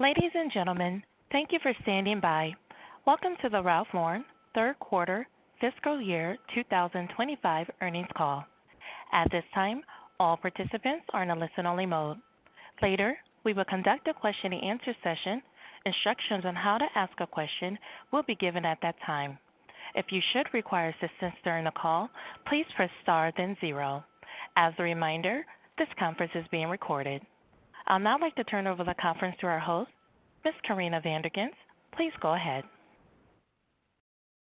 Ladies and gentlemen, thank you for standing by. Welcome to the Ralph Lauren third quarter fiscal year 2025 earnings call. At this time, all participants are in a listen-only mode. Later, we will conduct a question-and-answer session. Instructions on how to ask a question will be given at that time. If you should require assistance during the call, please press star then zero. As a reminder, this conference is being recorded. I'll now like to turn over the conference to our host, Ms. Karina Vandergins. Please go ahead.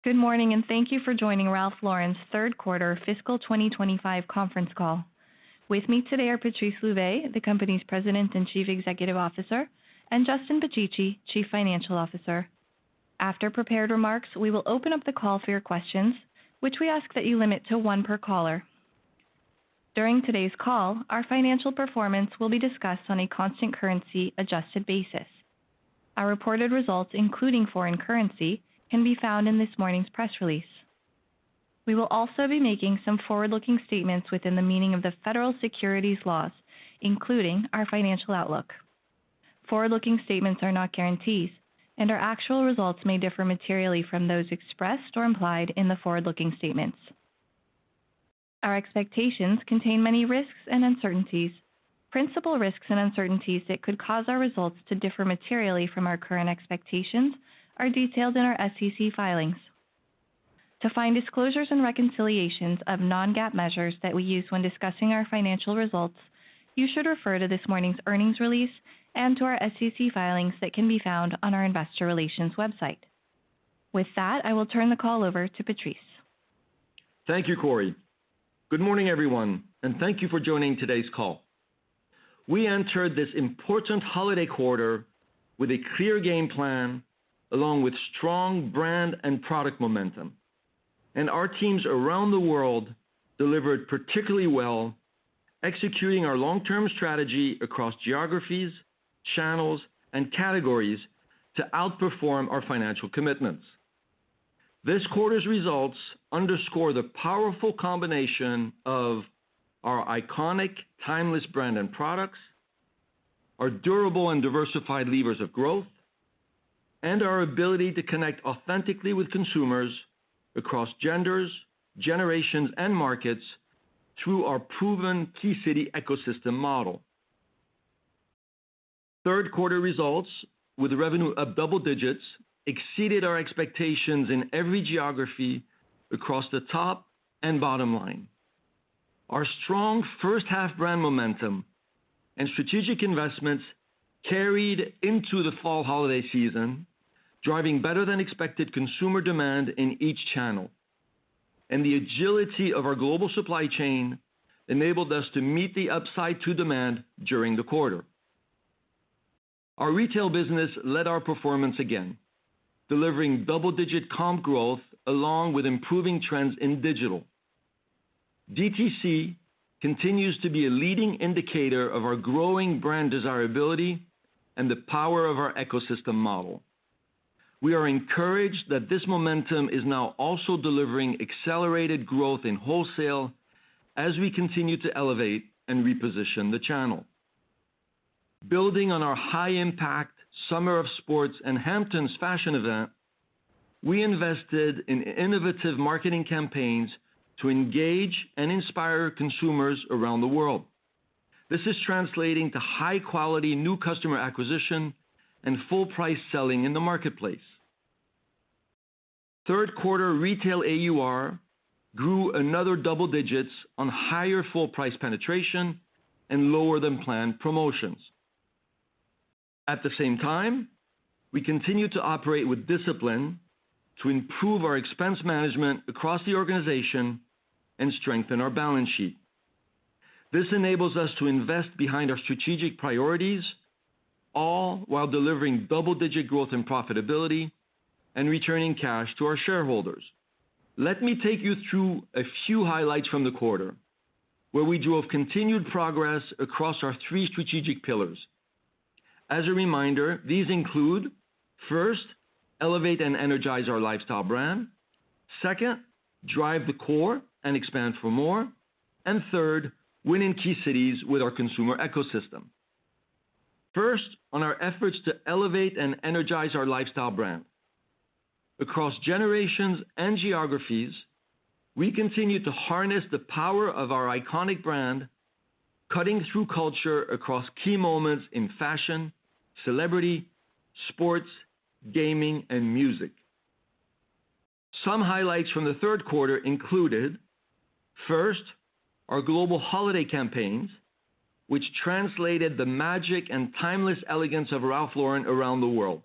Good morning, and thank you for joining Ralph Lauren's third quarter fiscal 2025 conference call. With me today are Patrice Louvet, the company's President and Chief Executive Officer, and Justin Picicci, Chief Financial Officer. After prepared remarks, we will open up the call for your questions, which we ask that you limit to one per caller. During today's call, our financial performance will be discussed on a constant currency adjusted basis. Our reported results, including foreign currency, can be found in this morning's press release. We will also be making some forward-looking statements within the meaning of the federal securities laws, including our financial outlook. Forward-looking statements are not guarantees, and our actual results may differ materially from those expressed or implied in the forward-looking statements. Our expectations contain many risks and uncertainties. Principal risks and uncertainties that could cause our results to differ materially from our current expectations are detailed in our SEC filings. To find disclosures and reconciliations of non-GAAP measures that we use when discussing our financial results, you should refer to this morning's earnings release and to our SEC filings that can be found on our investor relations website. With that, I will turn the call over to Patrice. Thank you, Corey. Good morning, everyone, and thank you for joining today's call. We entered this important holiday quarter with a clear game plan, along with strong brand and product momentum. And our teams around the world delivered particularly well, executing our long-term strategy across geographies, channels, and categories to outperform our financial commitments. This quarter's results underscore the powerful combination of our iconic, timeless brand and products, our durable and diversified levers of growth, and our ability to connect authentically with consumers across genders, generations, and markets through our proven key city ecosystem model. Third quarter results, with revenue up double digits, exceeded our expectations in every geography across the top and bottom line. Our strong first-half brand momentum and strategic investments carried into the fall holiday season, driving better-than-expected consumer demand in each channel. And the agility of our global supply chain enabled us to meet the upside to demand during the quarter. Our retail business led our performance again, delivering double-digit comp growth along with improving trends in digital. DTC continues to be a leading indicator of our growing brand desirability and the power of our ecosystem model. We are encouraged that this momentum is now also delivering accelerated growth in wholesale as we continue to elevate and reposition the channel. Building on our high-impact Summer of Sports and Hamptons fashion event, we invested in innovative marketing campaigns to engage and inspire consumers around the world. This is translating to high-quality new customer acquisition and full-price selling in the marketplace. Third quarter retail AUR grew another double digits on higher full-price penetration and lower-than-planned promotions. At the same time, we continue to operate with discipline to improve our expense management across the organization and strengthen our balance sheet. This enables us to invest behind our strategic priorities, all while delivering double-digit growth and profitability and returning cash to our shareholders. Let me take you through a few highlights from the quarter, where we drove continued progress across our three strategic pillars. As a reminder, these include, first, elevate and energize our lifestyle brand. Second, drive the core and expand for more. And third, win in key cities with our consumer ecosystem. First, on our efforts to elevate and energize our lifestyle brand. Across generations and geographies, we continue to harness the power of our iconic brand, cutting through culture across key moments in fashion, celebrity, sports, gaming, and music. Some highlights from the third quarter included, first, our global holiday campaigns, which translated the magic and timeless elegance of Ralph Lauren around the world.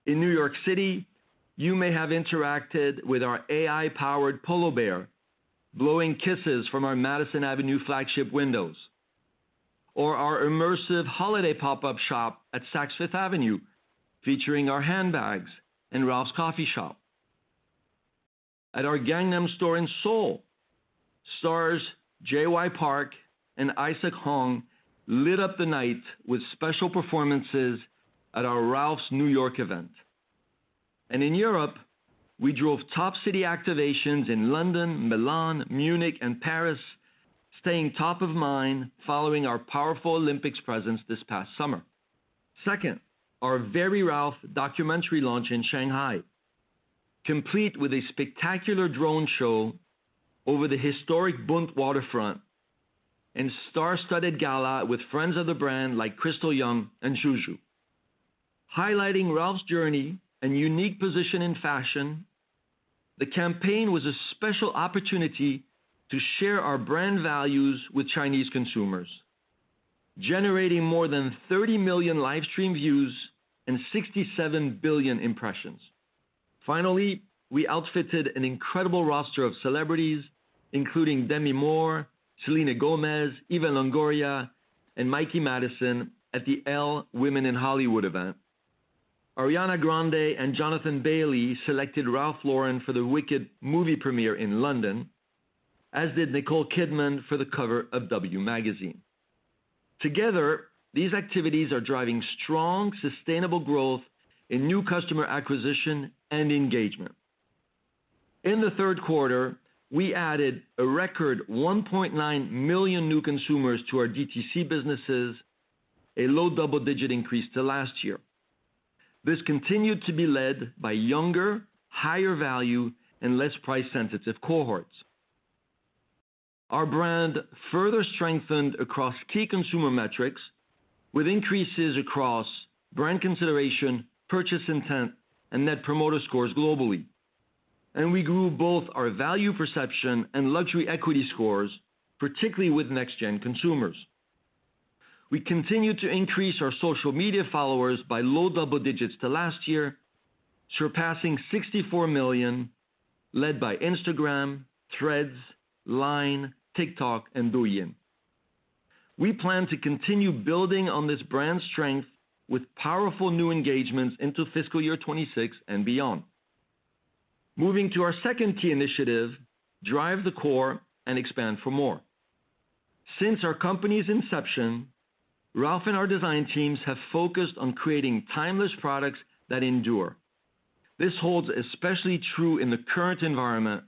In New York City, you may have interacted with our AI-powered Polo Bear, blowing kisses from our Madison Avenue flagship windows, or our immersive holiday pop-up shop at Saks Fifth Avenue, featuring our handbags and Ralph's Coffee Shop. At our Gangnam store in Seoul, stars J.Y. Park and Isaac Hong lit up the night with special performances at our Ralph's New York event. And in Europe, we drove top city activations in London, Milan, Munich, and Paris, staying top of mind following our powerful Olympics presence this past summer. Second, our Very Ralph documentary launch in Shanghai, complete with a spectacular drone show over the historic Bund waterfront and star-studded gala with friends of the brand like Crystal Young and Juju. Highlighting Ralph's journey and unique position in fashion, the campaign was a special opportunity to share our brand values with Chinese consumers, generating more than 30 million live stream views and 67 billion impressions. Finally, we outfitted an incredible roster of celebrities, including Demi Moore, Selena Gomez, Eva Longoria, and Mikey Madison at the Elle Women in Hollywood event. Ariana Grande and Jonathan Bailey selected Ralph Lauren for the Wicked movie premiere in London, as did Nicole Kidman for the cover of W magazine. Together, these activities are driving strong, sustainable growth in new customer acquisition and engagement. In the third quarter, we added a record 1.9 million new consumers to our DTC businesses, a low double-digit increase to last year. This continued to be led by younger, higher value, and less price-sensitive cohorts. Our brand further strengthened across key consumer metrics, with increases across brand consideration, purchase intent, and net promoter scores globally. And we grew both our value perception and luxury equity scores, particularly with next-gen consumers. We continued to increase our social media followers by low double digits to last year, surpassing 64 million, led by Instagram, Threads, Line, TikTok, and Douyin. We plan to continue building on this brand strength with powerful new engagements into fiscal year 26 and beyond. Moving to our second key initiative, drive the core and expand for more. Since our company's inception, Ralph and our design teams have focused on creating timeless products that endure. This holds especially true in the current environment,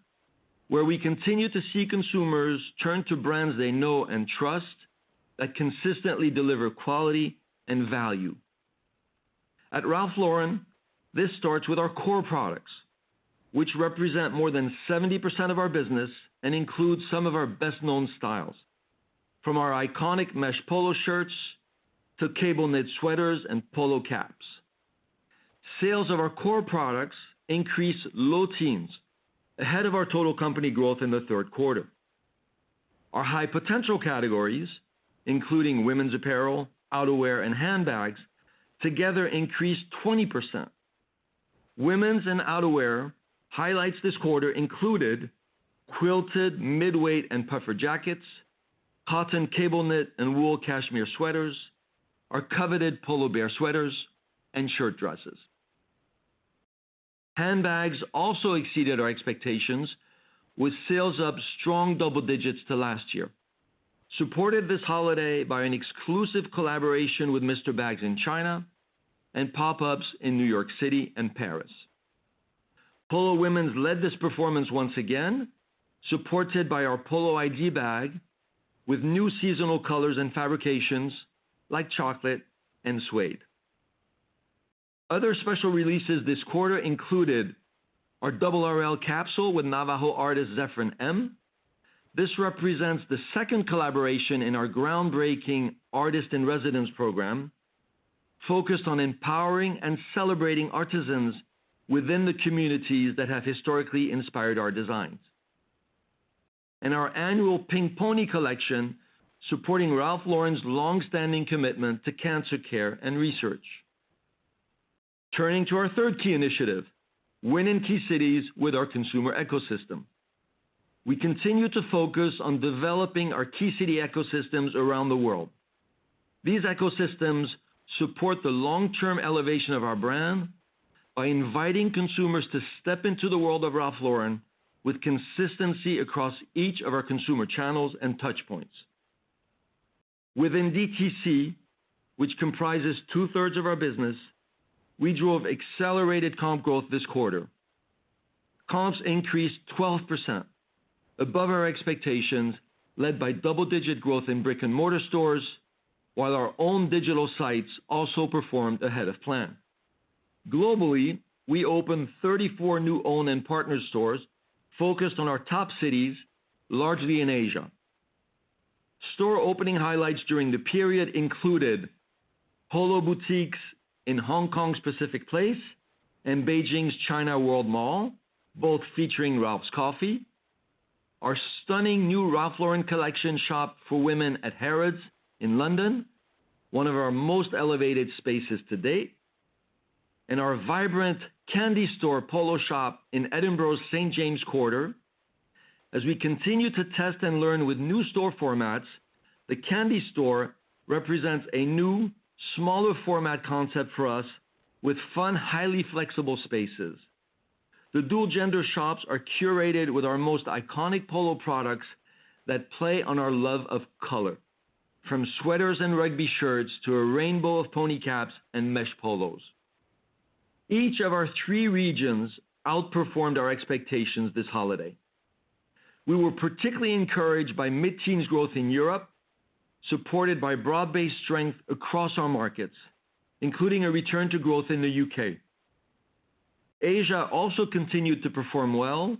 where we continue to see consumers turn to brands they know and trust that consistently deliver quality and value. At Ralph Lauren, this starts with our core products, which represent more than 70% of our business and include some of our best-known styles, from our iconic mesh polo shirts to cable knit sweaters and polo caps. Sales of our core products increased low teens, ahead of our total company growth in the third quarter. Our high potential categories, including women's apparel, outerwear, and handbags, together increased 20%. Women's and outerwear highlights this quarter included quilted midweight and puffer jackets, cotton cable knit and wool cashmere sweaters, our coveted Polo Bear sweaters, and shirt dresses. Handbags also exceeded our expectations, with sales up strong double digits to last year. Supported this holiday by an exclusive collaboration with Mr. Bags in China and pop-ups in New York City and Paris. Polo Women's led this performance once again, supported by our Polo ID bag with new seasonal colors and fabrications like chocolate and suede. Other special releases this quarter included our Double RL capsule with Navajo artist Zephyrin M. This represents the second collaboration in our groundbreaking Artist in Residence program, focused on empowering and celebrating artisans within the communities that have historically inspired our designs. And our annual Pink Pony collection, supporting Ralph Lauren's long-standing commitment to cancer care and research. Turning to our third key initiative, win in key cities with our consumer ecosystem. We continue to focus on developing our key city ecosystems around the world. These ecosystems support the long-term elevation of our brand by inviting consumers to step into the world of Ralph Lauren with consistency across each of our consumer channels and touchpoints. Within DTC, which comprises 2/3 of our business, we drove accelerated comp growth this quarter. Comps increased 12%, above our expectations, led by double-digit growth in brick-and-mortar stores, while our own digital sites also performed ahead of plan. Globally, we opened 34 new owned and partner stores focused on our top cities, largely in Asia. Store opening highlights during the period included Polo boutiques in Hong Kong's Pacific Place and Beijing's China World Mall, both featuring Ralph's Coffee, our stunning new Ralph Lauren collection shop for women at Harrods in London, one of our most elevated spaces to date, and our vibrant Candy Store Polo shop in Edinburgh's St. James Quarter. As we continue to test and learn with new store formats, the Candy Store represents a new, smaller format concept for us with fun, highly flexible spaces. The dual-gender shops are curated with our most iconic polo products that play on our love of color, from sweaters and rugby shirts to a rainbow of pony caps and mesh polos. Each of our 3 regions outperformed our expectations this holiday. We were particularly encouraged by mid-teens growth in Europe, supported by broad-based strength across our markets, including a return to growth in the UK. Asia also continued to perform well,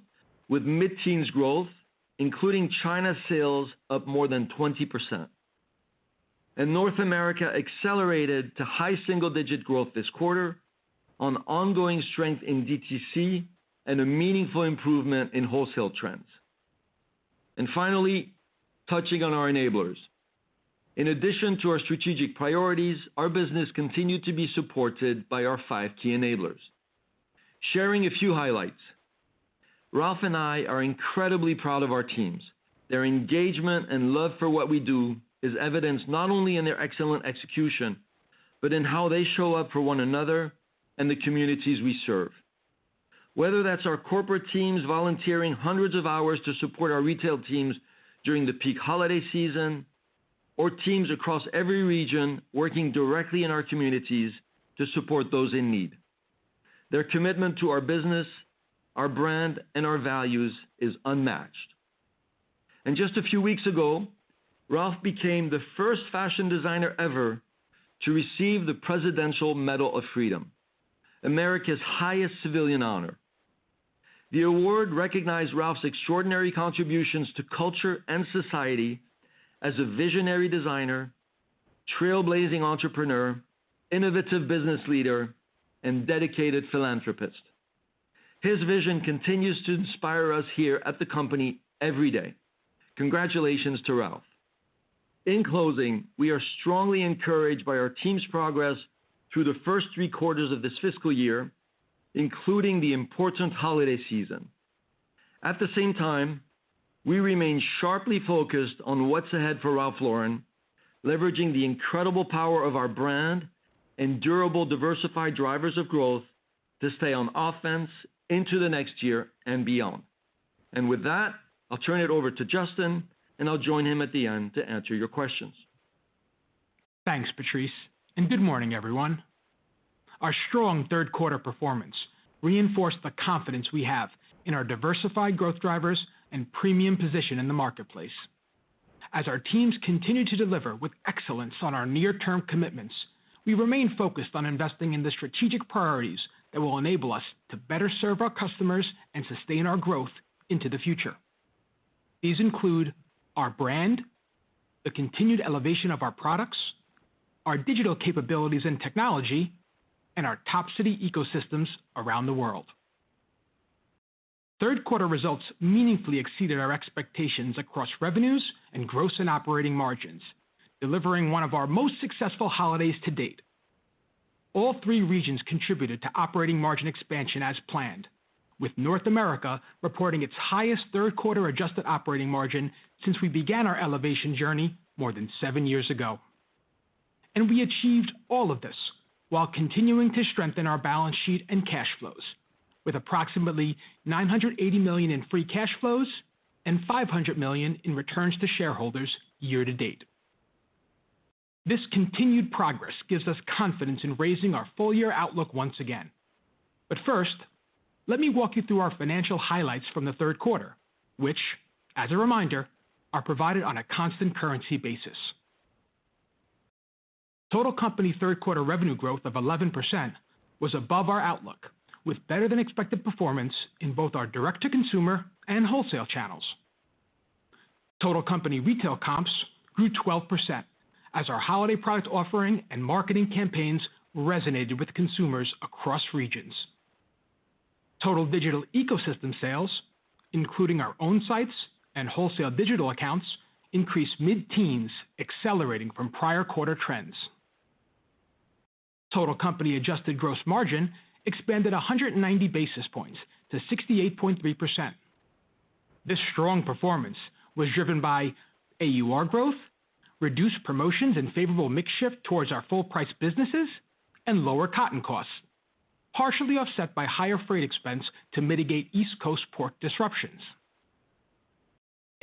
with mid-teens growth, including China sales up more than 20%. And North America accelerated to high single-digit growth this quarter on ongoing strength in DTC and a meaningful improvement in wholesale trends. And finally, touching on our enablers. In addition to our strategic priorities, our business continued to be supported by our 5 key enablers. Sharing a few highlights. Ralph and I are incredibly proud of our teams. Their engagement and love for what we do is evidenced not only in their excellent execution, but in how they show up for one another and the communities we serve. Whether that's our corporate teams volunteering hundreds of hours to support our retail teams during the peak holiday season, or teams across every region working directly in our communities to support those in need. Their commitment to our business, our brand, and our values is unmatched. And just a few weeks ago, Ralph became the first fashion designer ever to receive the Presidential Medal of Freedom, America's highest civilian honor. The award recognized Ralph's extraordinary contributions to culture and society as a visionary designer, trailblazing entrepreneur, innovative business leader, and dedicated philanthropist. His vision continues to inspire us here at the company every day. Congratulations to Ralph. In closing, we are strongly encouraged by our team's progress through the first 3 quarters of this fiscal year, including the important holiday season. At the same time, we remain sharply focused on what's ahead for Ralph Lauren, leveraging the incredible power of our brand and durable, diversified drivers of growth to stay on offense into the next year and beyond. And with that, I'll turn it over to Justin, and I'll join him at the end to answer your questions. Thanks, Patrice, and good morning, everyone. Our strong third quarter performance reinforced the confidence we have in our diversified growth drivers and premium position in the marketplace. As our teams continue to deliver with excellence on our near-term commitments, we remain focused on investing in the strategic priorities that will enable us to better serve our customers and sustain our growth into the future. These include our brand, the continued elevation of our products, our digital capabilities and technology, and our top city ecosystems around the world. Third quarter results meaningfully exceeded our expectations across revenues and gross and operating margins, delivering one of our most successful holidays to date. All three regions contributed to operating margin expansion as planned, with North America reporting its highest third quarter adjusted operating margin since we began our elevation journey more than 7 years ago. And we achieved all of this while continuing to strengthen our balance sheet and cash flows, with approximately $980 million in free cash flows and $500 million in returns to shareholders year to date. This continued progress gives us confidence in raising our full-year outlook once again. But first, let me walk you through our financial highlights from the third quarter, which, as a reminder, are provided on a constant currency basis. Total company third quarter revenue growth of 11% was above our outlook, with better than expected performance in both our direct-to-consumer and wholesale channels. Total company retail comps grew 12%, as our holiday product offering and marketing campaigns resonated with consumers across regions. Total digital ecosystem sales, including our own sites and wholesale digital accounts, increased mid-teens, accelerating from prior quarter trends. Total company adjusted gross margin expanded 190 basis points to 68.3%. This strong performance was driven by AUR growth, reduced promotions and favorable mix shift towards our full-price businesses, and lower cotton costs, partially offset by higher freight expense to mitigate East Coast port disruptions.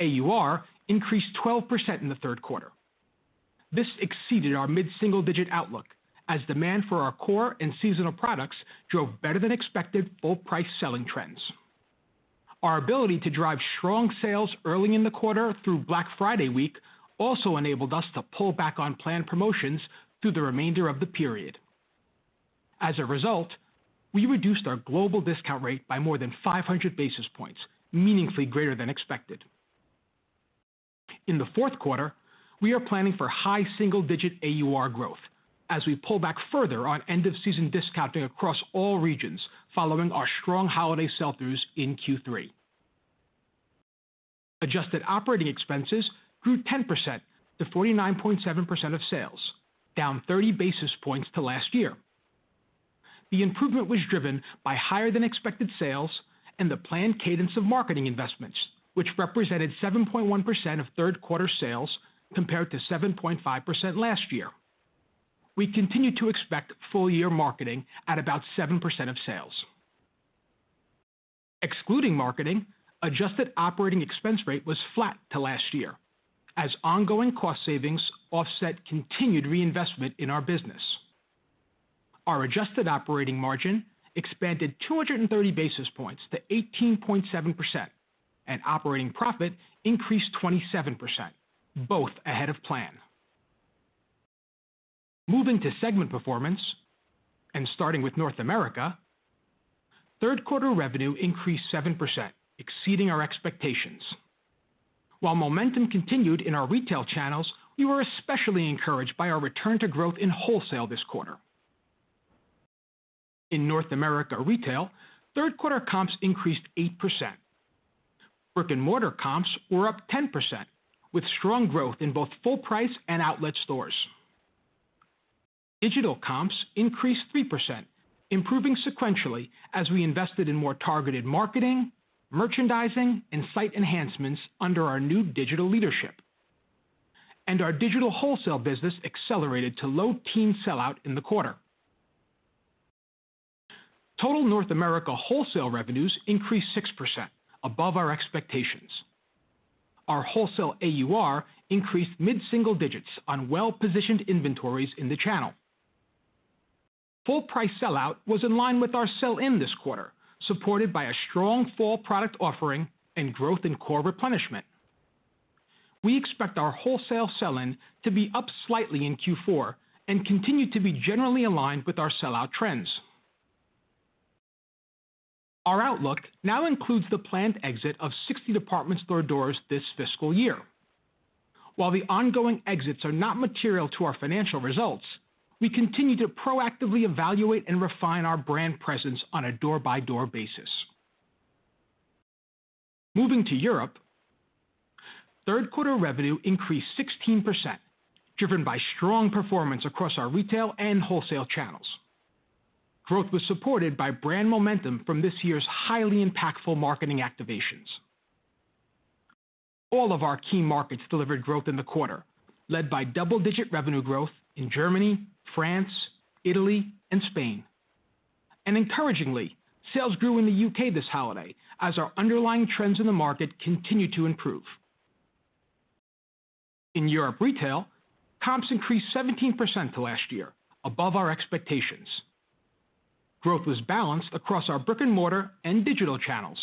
AUR increased 12% in the third quarter. This exceeded our mid-single-digit outlook, as demand for our core and seasonal products drove better than expected full-price selling trends. Our ability to drive strong sales early in the quarter through Black Friday week also enabled us to pull back on planned promotions through the remainder of the period. As a result, we reduced our global discount rate by more than 500 basis points, meaningfully greater than expected. In the fourth quarter, we are planning for high single-digit AUR growth, as we pull back further on end-of-season discounting across all regions following our strong holiday sell-throughs in Q3. Adjusted operating expenses grew 10% to 49.7% of sales, down 30 basis points to last year. The improvement was driven by higher than expected sales and the planned cadence of marketing investments, which represented 7.1% of third quarter sales compared to 7.5% last year. We continue to expect full-year marketing at about 7% of sales. Excluding marketing, adjusted operating expense rate was flat to last year, as ongoing cost savings offset continued reinvestment in our business. Our adjusted operating margin expanded 230 basis points to 18.7%, and operating profit increased 27%, both ahead of plan. Moving to segment performance, and starting with North America, third quarter revenue increased 7%, exceeding our expectations. While momentum continued in our retail channels, we were especially encouraged by our return to growth in wholesale this quarter. In North America retail, third quarter comps increased 8%. Brick-and-mortar comps were up 10%, with strong growth in both full-price and outlet stores. Digital comps increased 3%, improving sequentially as we invested in more targeted marketing, merchandising, and site enhancements under our new digital leadership. And our digital wholesale business accelerated to low-teen sellout in the quarter. Total North America wholesale revenues increased 6%, above our expectations. Our wholesale AUR increased mid-single digits on well-positioned inventories in the channel. Full-price sellout was in line with our sell-in this quarter, supported by a strong fall product offering and growth in core replenishment. We expect our wholesale sell-in to be up slightly in Q4 and continue to be generally aligned with our sellout trends. Our outlook now includes the planned exit of 60 department store doors this fiscal year. While the ongoing exits are not material to our financial results, we continue to proactively evaluate and refine our brand presence on a door-by-door basis. Moving to Europe, third quarter revenue increased 16%, driven by strong performance across our retail and wholesale channels. Growth was supported by brand momentum from this year's highly impactful marketing activations. All of our key markets delivered growth in the quarter, led by double-digit revenue growth in Germany, France, Italy, and Spain. And encouragingly, sales grew in the UK this holiday as our underlying trends in the market continue to improve. In Europe retail, comps increased 17% to last year, above our expectations. Growth was balanced across our brick-and-mortar and digital channels.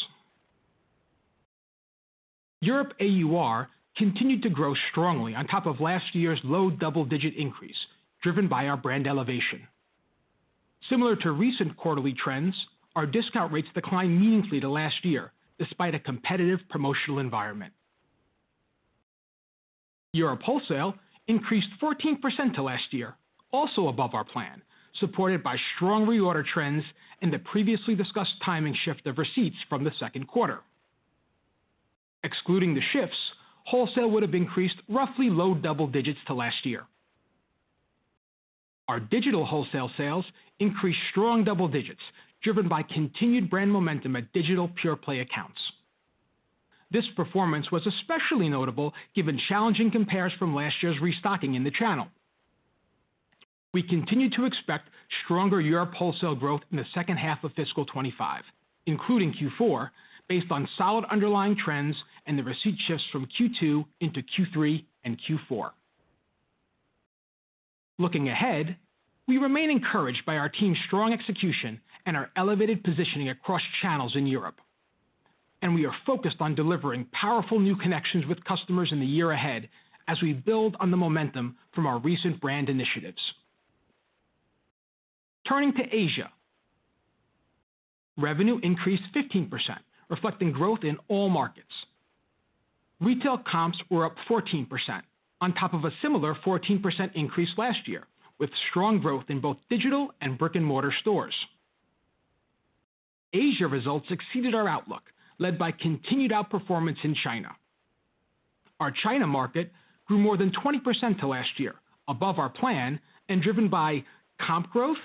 Europe AUR continued to grow strongly on top of last year's low double-digit increase, driven by our brand elevation. Similar to recent quarterly trends, our discount rates declined meaningfully to last year, despite a competitive promotional environment. Europe wholesale increased 14% to last year, also above our plan, supported by strong reorder trends and the previously discussed timing shift of receipts from the second quarter. Excluding the shifts, wholesale would have increased roughly low double digits to last year. Our digital wholesale sales increased strong double digits, driven by continued brand momentum at digital pure-play accounts. This performance was especially notable given challenging compares from last year's restocking in the channel. We continue to expect stronger Europe wholesale growth in the second half of fiscal 25, including Q4, based on solid underlying trends and the receipt shifts from Q2 into Q3 and Q4. Looking ahead, we remain encouraged by our team's strong execution and our elevated positioning across channels in Europe. And we are focused on delivering powerful new connections with customers in the year ahead as we build on the momentum from our recent brand initiatives. Turning to Asia. Revenue increased 15%, reflecting growth in all markets. Retail comps were up 14%, on top of a similar 14% increase last year, with strong growth in both digital and brick-and-mortar stores. Asia results exceeded our outlook, led by continued outperformance in China. Our China market grew more than 20% to last year, above our plan, and driven by comp growth,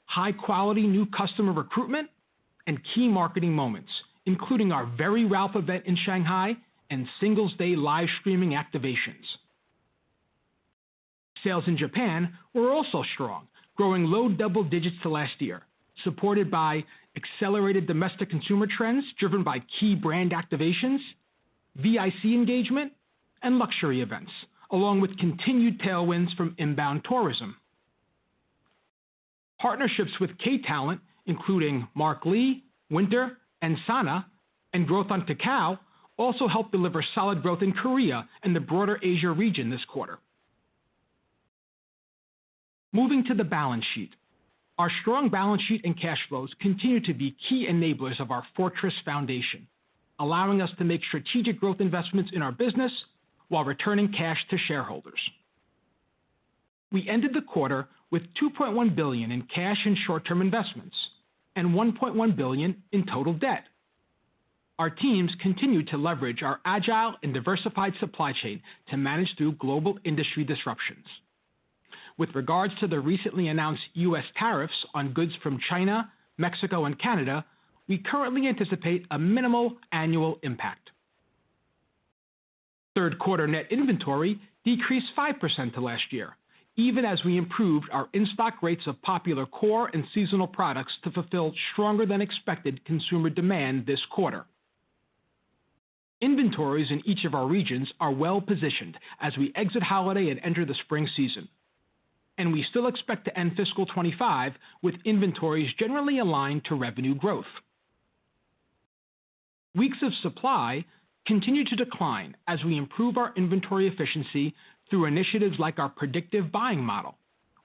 high-quality new customer recruitment, and key marketing moments, including our Very Ralph event in Shanghai and Singles Day live streaming activations. Sales in Japan were also strong, growing low double digits to last year, supported by accelerated domestic consumer trends driven by key brand activations, VIC engagement, and luxury events, along with continued tailwinds from inbound tourism. Partnerships with K-Talent, including Mark Lee, Winter, and Sana, and growth on Kakao, also helped deliver solid growth in Korea and the broader Asia region this quarter. Moving to the balance sheet. Our strong balance sheet and cash flows continue to be key enablers of our fortress foundation, allowing us to make strategic growth investments in our business while returning cash to shareholders. We ended the quarter with $2.1 billion in cash and short-term investments and $1.1 billion in total debt. Our teams continue to leverage our agile and diversified supply chain to manage through global industry disruptions. With regards to the recently announced U.S. tariffs on goods from China, Mexico, and Canada, we currently anticipate a minimal annual impact. Third quarter net inventory decreased 5% to last year, even as we improved our in-stock rates of popular core and seasonal products to fulfill stronger than expected consumer demand this quarter. Inventories in each of our regions are well positioned as we exit holiday and enter the spring season. And we still expect to end fiscal 25 with inventories generally aligned to revenue growth. Weeks of supply continue to decline as we improve our inventory efficiency through initiatives like our predictive buying model,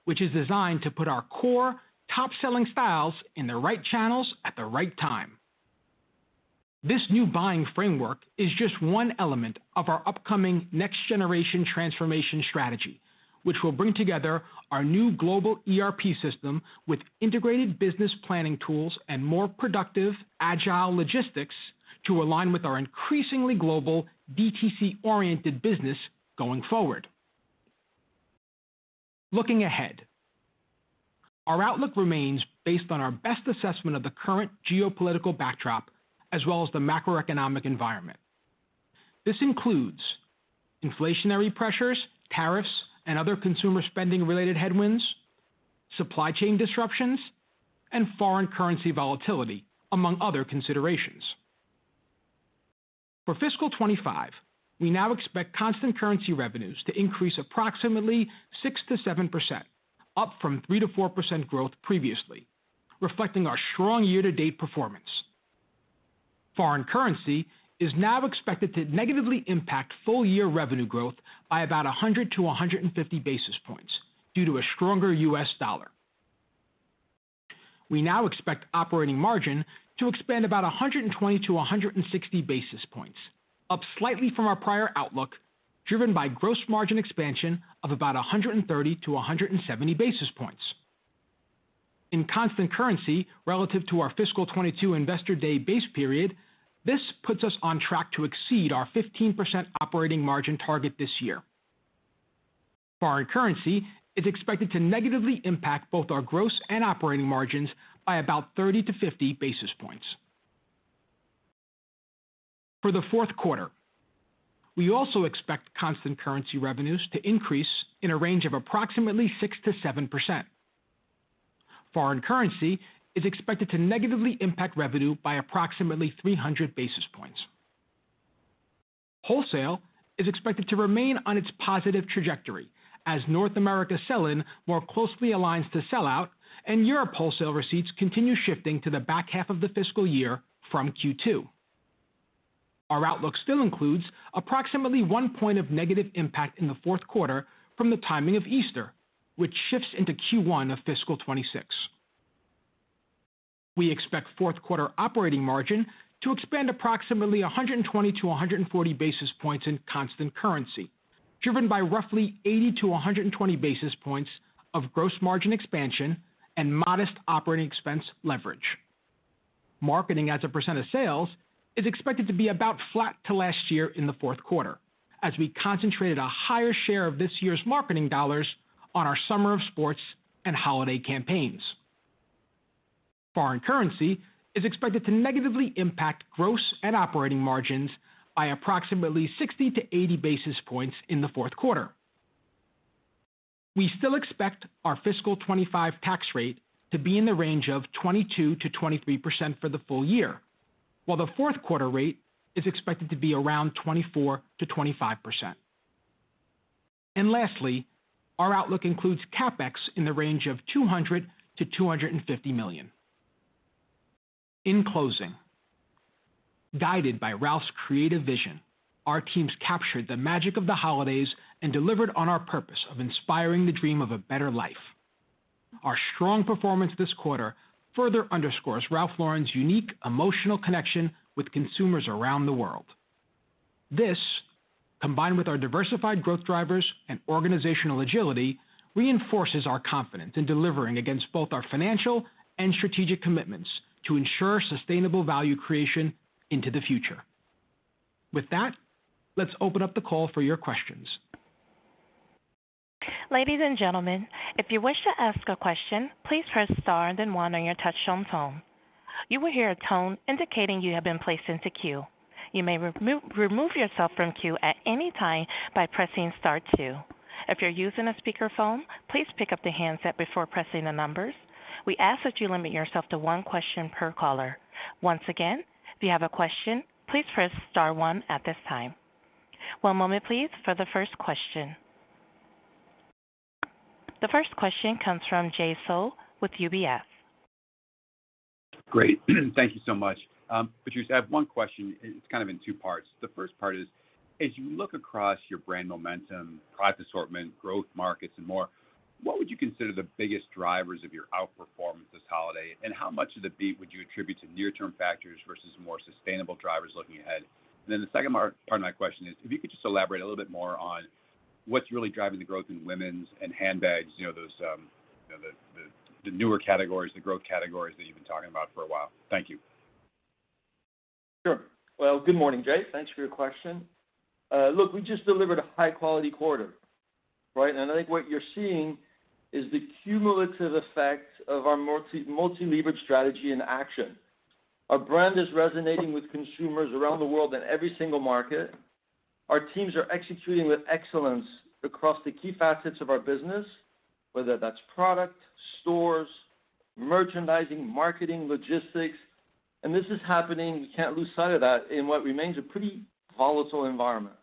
which is designed to put our core, top-selling styles in the right channels at the right time. This new buying framework is just one element of our upcoming next-generation transformation strategy, which will bring together our new global ERP system with integrated business planning tools and more productive, agile logistics to align with our increasingly global DTC-oriented business going forward. Looking ahead, our outlook remains based on our best assessment of the current geopolitical backdrop as well as the macroeconomic environment. This includes inflationary pressures, tariffs, and other consumer spending-related headwinds, supply chain disruptions, and foreign currency volatility, among other considerations. For fiscal 25, we now expect constant currency revenues to increase approximately 6 to 7%, up from 3 to 4% growth previously, reflecting our strong year-to-date performance. Foreign currency is now expected to negatively impact full-year revenue growth by about 100 to 150 basis points due to a stronger U.S. dollar. We now expect operating margin to expand about 120 to 160 basis points, up slightly from our prior outlook, driven by gross margin expansion of about 130 to 170 basis points. In constant currency relative to our fiscal 22 Investor Day base period, this puts us on track to exceed our 15% operating margin target this year. Foreign currency is expected to negatively impact both our gross and operating margins by about 30 to 50 basis points. For the fourth quarter, we also expect constant currency revenues to increase in a range of approximately 6 to 7%. Foreign currency is expected to negatively impact revenue by approximately 300 basis points. Wholesale is expected to remain on its positive trajectory as North America sell-in more closely aligns to sell-out and Europe wholesale receipts continue shifting to the back half of the fiscal year from Q2. Our outlook still includes approximately 1 point of negative impact in the fourth quarter from the timing of Easter, which shifts into Q1 of fiscal 26. We expect fourth quarter operating margin to expand approximately 120 to 140 basis points in constant currency, driven by roughly 80 to 120 basis points of gross margin expansion and modest operating expense leverage. Marketing as a percent of sales is expected to be about flat to last year in the fourth quarter, as we concentrated a higher share of this year's marketing dollars on our summer of sports and holiday campaigns. Foreign currency is expected to negatively impact gross and operating margins by approximately 60 to 80 basis points in the fourth quarter. We still expect our fiscal 25 tax rate to be in the range of 22 to 23% for the full year, while the fourth quarter rate is expected to be around 24 to 25%. And lastly, our outlook includes CapEx in the range of $200 to $250 million. In closing, guided by Ralph's creative vision, our teams captured the magic of the holidays and delivered on our purpose of inspiring the dream of a better life. Our strong performance this quarter further underscores Ralph Lauren's unique emotional connection with consumers around the world. This, combined with our diversified growth drivers and organizational agility, reinforces our confidence in delivering against both our financial and strategic commitments to ensure sustainable value creation into the future. With that, let's open up the call for your questions. Ladies and gentlemen, if you wish to ask a question, please press star and then 1 on your touchtone phone. You will hear a tone indicating you have been placed into queue. You may remove yourself from queue at any time by pressing star 2. If you're using a speakerphone, please pick up the handset before pressing the numbers. We ask that you limit yourself to 1 question per caller. Once again, if you have a question, please press star 1 at this time. 1 moment, please, for the first question. The first question comes from Jay Sole with UBS. Great. Thank you so much. Patrice, I have 1 question. It's kind of in 2 parts. The first part is, as you look across your brand momentum, product assortment, growth markets, and more, what would you consider the biggest drivers of your outperformance this holiday, and how much of the beat would you attribute to near-term factors versus more sustainable drivers looking ahead? And then the second part of my question is, if you could just elaborate a little bit more on what's really driving the growth in women's and handbags, the newer categories, the growth categories that you've been talking about for a while. Thank you. Sure. Well, good morning, Jay. Thanks for your question. Look, we just delivered a high-quality quarter, right? And I think what you're seeing is the cumulative effect of our multi-levered strategy in action. Our brand is resonating with consumers around the world in every single market. Our teams are executing with excellence across the key facets of our business, whether that's product, stores, merchandising, marketing, logistics. And this is happening, we can't lose sight of that, in what remains a pretty volatile environment.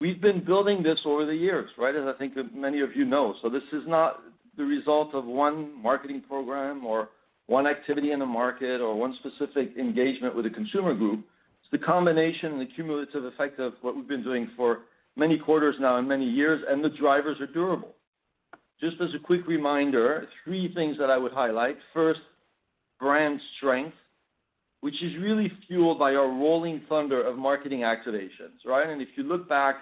We've been building this over the years, right, as I think that many of you know. So this is not the result of one marketing program or one activity in the market or one specific engagement with a consumer group. It's the combination and the cumulative effect of what we've been doing for many quarters now and many years, and the drivers are durable. Just as a quick reminder, 3 things that I would highlight. First, brand strength, which is really fueled by our rolling thunder of marketing activations, right? And if you look back,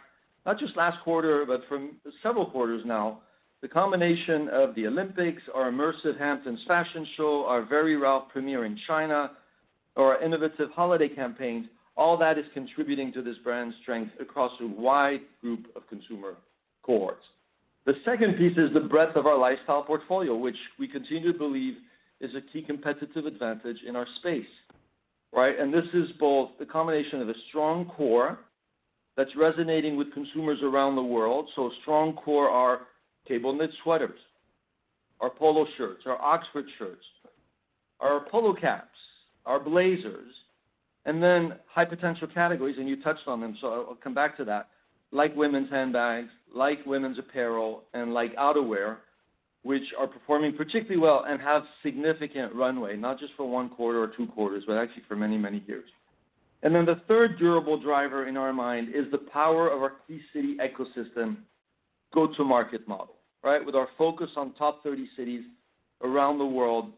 not just last quarter, but from several quarters now, the combination of the Olympics, our immersive Hamptons fashion show, our Very Ralph premiere in China, or our innovative holiday campaigns, all that is contributing to this brand strength across a wide group of consumer cohorts. The second piece is the breadth of our lifestyle portfolio, which we continue to believe is a key competitive advantage in our space, right? And this is both the combination of a strong core that's resonating with consumers around the world. So strong core are cable knit sweaters, our polo shirts, our Oxford shirts, our polo caps, our blazers, and then high potential categories, and you touched on them, so I'll come back to that, like women's handbags, like women's apparel, and like outerwear, which are performing particularly well and have significant runway, not just for 1 quarter or 2 quarters, but actually for many, many years. And then the third durable driver in our mind is the power of our key city ecosystem go-to-market model, right? With our focus on top 30 cities around the world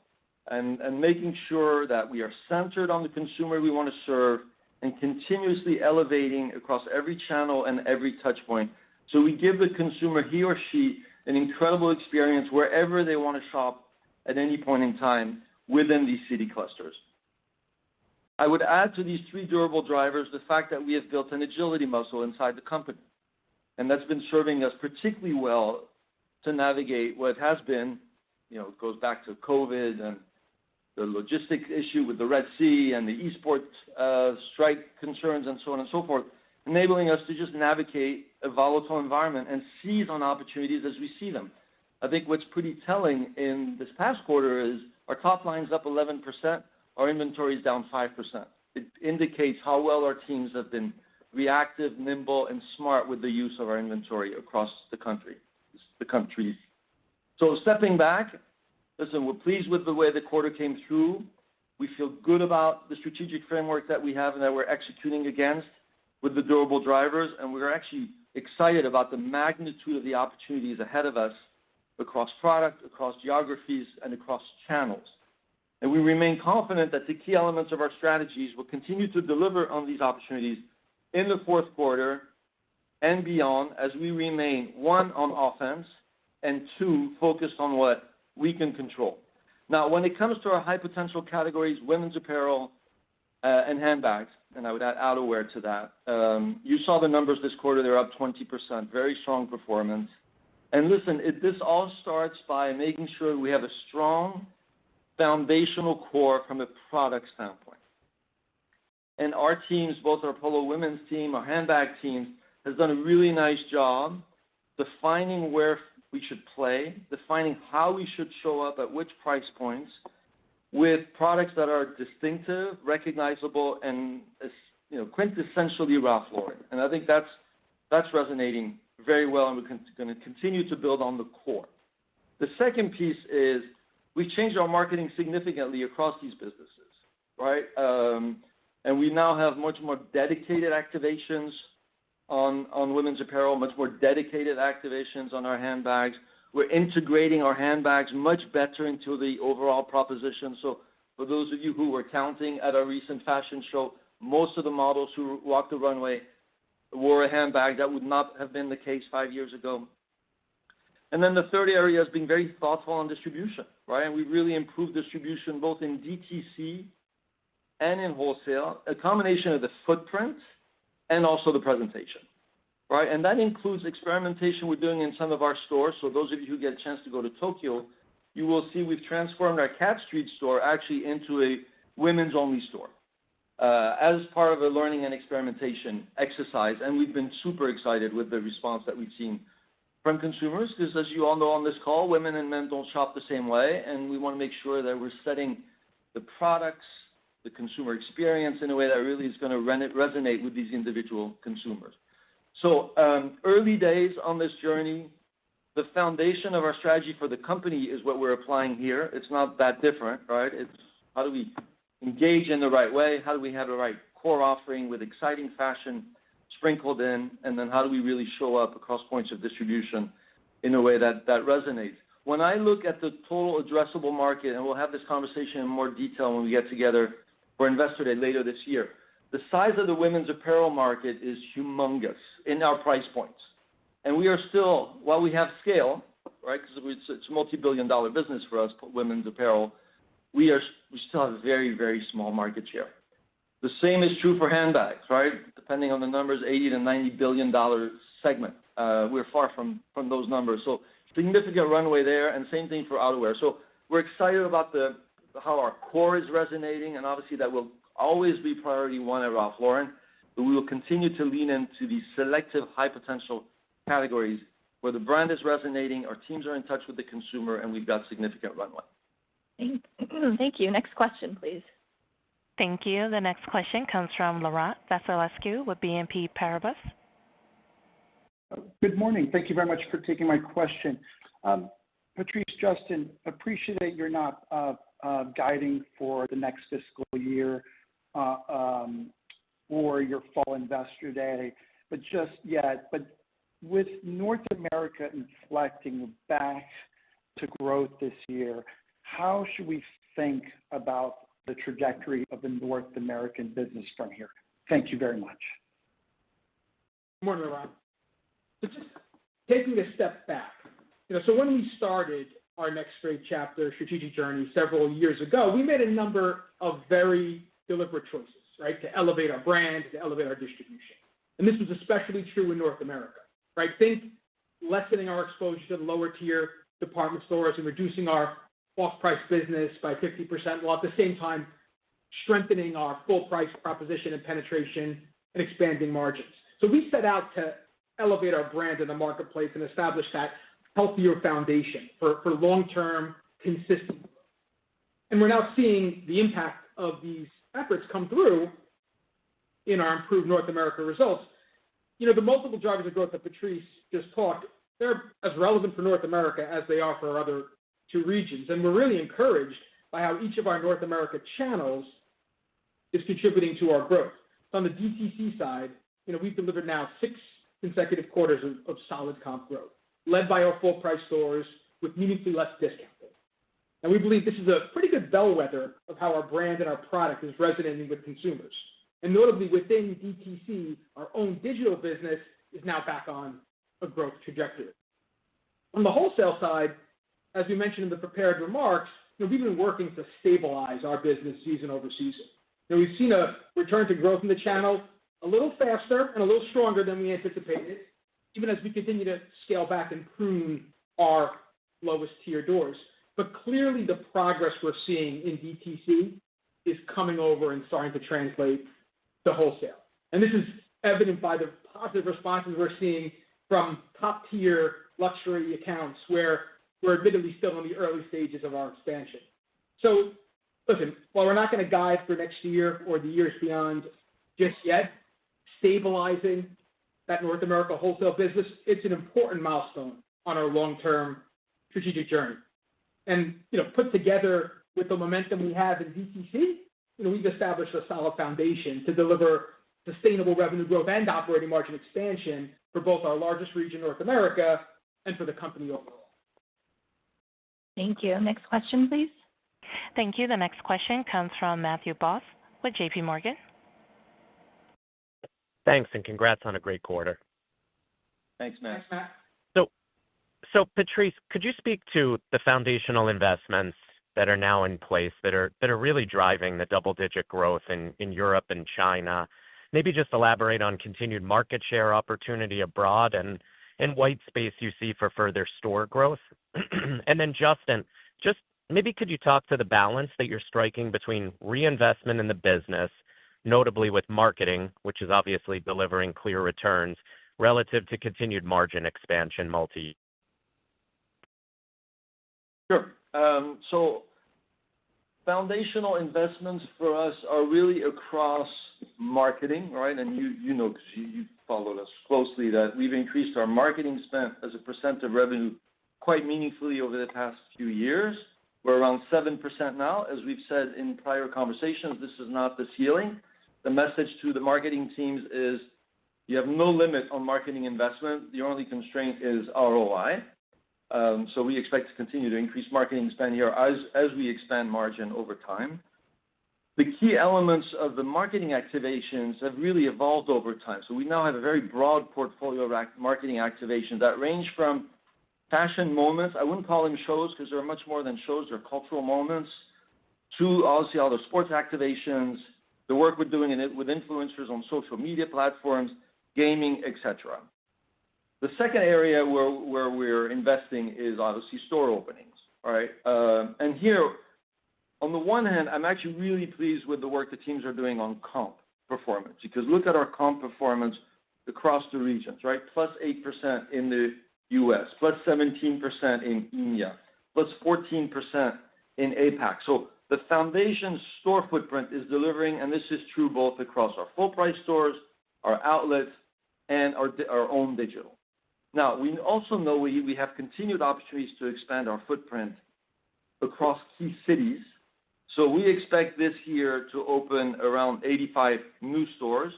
and making sure that we are centered on the consumer we want to serve and continuously elevating across every channel and every touch point. So we give the consumer, he or she, an incredible experience wherever they want to shop at any point in time within these city clusters. I would add to these 3 durable drivers the fact that we have built an agility muscle inside the company. And that's been serving us particularly well to navigate what has been, it goes back to COVID and the logistics issue with the Red Sea and the esports strike concerns and so on and so forth, enabling us to just navigate a volatile environment and seize on opportunities as we see them. I think what's pretty telling in this past quarter is our top line's up 11%, our inventory is down 5%. It indicates how well our teams have been reactive, nimble, and smart with the use of our inventory across the countries. So stepping back, listen, we're pleased with the way the quarter came through. We feel good about the strategic framework that we have and that we're executing against with the durable drivers, and we're actually excited about the magnitude of the opportunities ahead of us across product, across geographies, and across channels. And we remain confident that the key elements of our strategies will continue to deliver on these opportunities in the fourth quarter and beyond as we remain, 1, on offense, and 2, focused on what we can control. Now, when it comes to our high potential categories, women's apparel and handbags, and I would add outerwear to that, you saw the numbers this quarter, they're up 20%, very strong performance. And listen, this all starts by making sure we have a strong foundational core from a product standpoint. And our teams, both our Polo women's team, our handbag teams, has done a really nice job defining where we should play, defining how we should show up at which price points with products that are distinctive, recognizable, and quintessentially Ralph Lauren. And I think that's resonating very well, and we're going to continue to build on the core. The second piece is we've changed our marketing significantly across these businesses, right? And we now have much more dedicated activations on women's apparel, much more dedicated activations on our handbags, We're integrating our handbags much better into the overall proposition. So for those of you who were counting at our recent fashion show, most of the models who walked the runway wore a handbag. That would not have been the case 5 years ago. And then the third area is being very thoughtful on distribution, right? And we really improved distribution both in DTC and in wholesale, a combination of the footprint and also the presentation, right? And that includes experimentation we're doing in some of our stores. So those of you who get a chance to go to Tokyo, you will see we've transformed our Cat Street store actually into a women's-only store as part of a learning and experimentation exercise. And we've been super excited with the response that we've seen from consumers because, as you all know on this call, women and men don't shop the same way, and we want to make sure that we're setting the products, the consumer experience in a way that really is going to resonate with these individual consumers. So early days on this journey. The foundation of our strategy for the company is what we're applying here. It's not that different, right? It's how do we engage in the right way? How do we have the right core offering with exciting fashion sprinkled in? And then how do we really show up across points of distribution in a way that resonates? When I look at the total addressable market, and we'll have this conversation in more detail when we get together for Investor Day later this year, the size of the women's apparel market is humongous in our price points. And we are still, while we have scale, right, because it's a multi-billion-dollar business for us, women's apparel, we still have a very, very small market share. The same is true for handbags, right? Depending on the numbers, $80 to $90 billion segment. We're far from those numbers. So significant runway there, and same thing for outerwear. So we're excited about how our core is resonating, and obviously that will always be priority one at Ralph Lauren, but we will continue to lean into these selective high-potential categories where the brand is resonating, our teams are in touch with the consumer, and we've got significant runway. Thank you. Next question, please. Thank you. The next question comes from Laurent Vasilescu with BNP Paribas. Good morning. Thank you very much for taking my question. Patrice, Justin, appreciate that you're not guiding for the next fiscal year or your fall investor day, but with North America inflecting back to growth this year, how should we think about the trajectory of the North American business from here? Thank you very much. Good morning, Laurent. So just taking a step back, so when we started our Next Great Chapter strategic journey several years ago, we made a number of very deliberate choices, right, to elevate our brand, to elevate our distribution. And this was especially true in North America, right? Think lessening our exposure to the lower tier department stores and reducing our off-price business by 50%, while at the same time strengthening our full-price proposition and penetration and expanding margins. So we set out to elevate our brand in the marketplace and establish that healthier foundation for long-term consistent growth. And we're now seeing the impact of these efforts come through in our improved North America results. The multiple drivers of growth that Patrice just talked, they're as relevant for North America as they are for our other two regions. And we're really encouraged by how each of our North America channels is contributing to our growth. So on the DTC side, we've delivered now 6 consecutive quarters of solid comp growth, led by our full-price stores with meaningfully less discounting. And we believe this is a pretty good bellwether of how our brand and our product is resonating with consumers. And notably within DTC, our own digital business is now back on a growth trajectory. On the wholesale side, as we mentioned in the prepared remarks, we've been working to stabilize our business season over season. We've seen a return to growth in the channel a little faster and a little stronger than we anticipated, even as we continue to scale back and prune our lowest tier doors. But clearly the progress we're seeing in DTC is coming over and starting to translate to wholesale. And this is evident by the positive responses we're seeing from top-tier luxury accounts where we're admittedly still in the early stages of our expansion. So, listen, while we're not going to guide for next year or the years beyond just yet, stabilizing that North America wholesale business, it's an important milestone on our long-term strategic journey. And, put together with the momentum we have in DTC, we've established a solid foundation to deliver sustainable revenue growth and operating margin expansion for both our largest region, North America, and for the company overall. Thank you. Next question, please. Thank you. The next question comes from Matthew Boss with J.P. Morgan. Thanks, and congrats on a great quarter. Thanks, Matt. So Patrice, could you speak to the foundational investments that are now in place that are really driving the double-digit growth in Europe and China? Maybe just elaborate on continued market share opportunity abroad and white space you see for further store growth. And then Justin, just maybe could you talk to the balance that you're striking between reinvestment in the business, notably with marketing, which is obviously delivering clear returns, relative to continued margin expansion multi-year? Sure. So foundational investments for us are really across marketing, right? And you know, because you followed us closely, that we've increased our marketing spend as a percent of revenue quite meaningfully over the past few years. We're around 7% now. As we've said in prior conversations, this is not the ceiling. The message to the marketing teams is you have no limit on marketing investment. The only constraint is ROI. So we expect to continue to increase marketing spend here as we expand margin over time. The key elements of the marketing activations have really evolved over time. So we now have a very broad portfolio of marketing activations that range from fashion moments. I wouldn't call them shows because they're much more than shows. They're cultural moments, to obviously all the sports activations, the work we're doing with influencers on social media platforms, gaming, etc. The second area where we're investing is obviously store openings, all right? And here, on the one hand, I'm actually really pleased with the work the teams are doing on comp performance, because look at our comp performance across the regions, right? Plus 8% in the U.S., plus 17% in EMEA, plus 14% in APAC. So the foundation store footprint is delivering, and this is true both across our full-price stores, our outlets, and our own digital. Now, we also know we have continued opportunities to expand our footprint across key cities. So we expect this year to open around 85 new stores.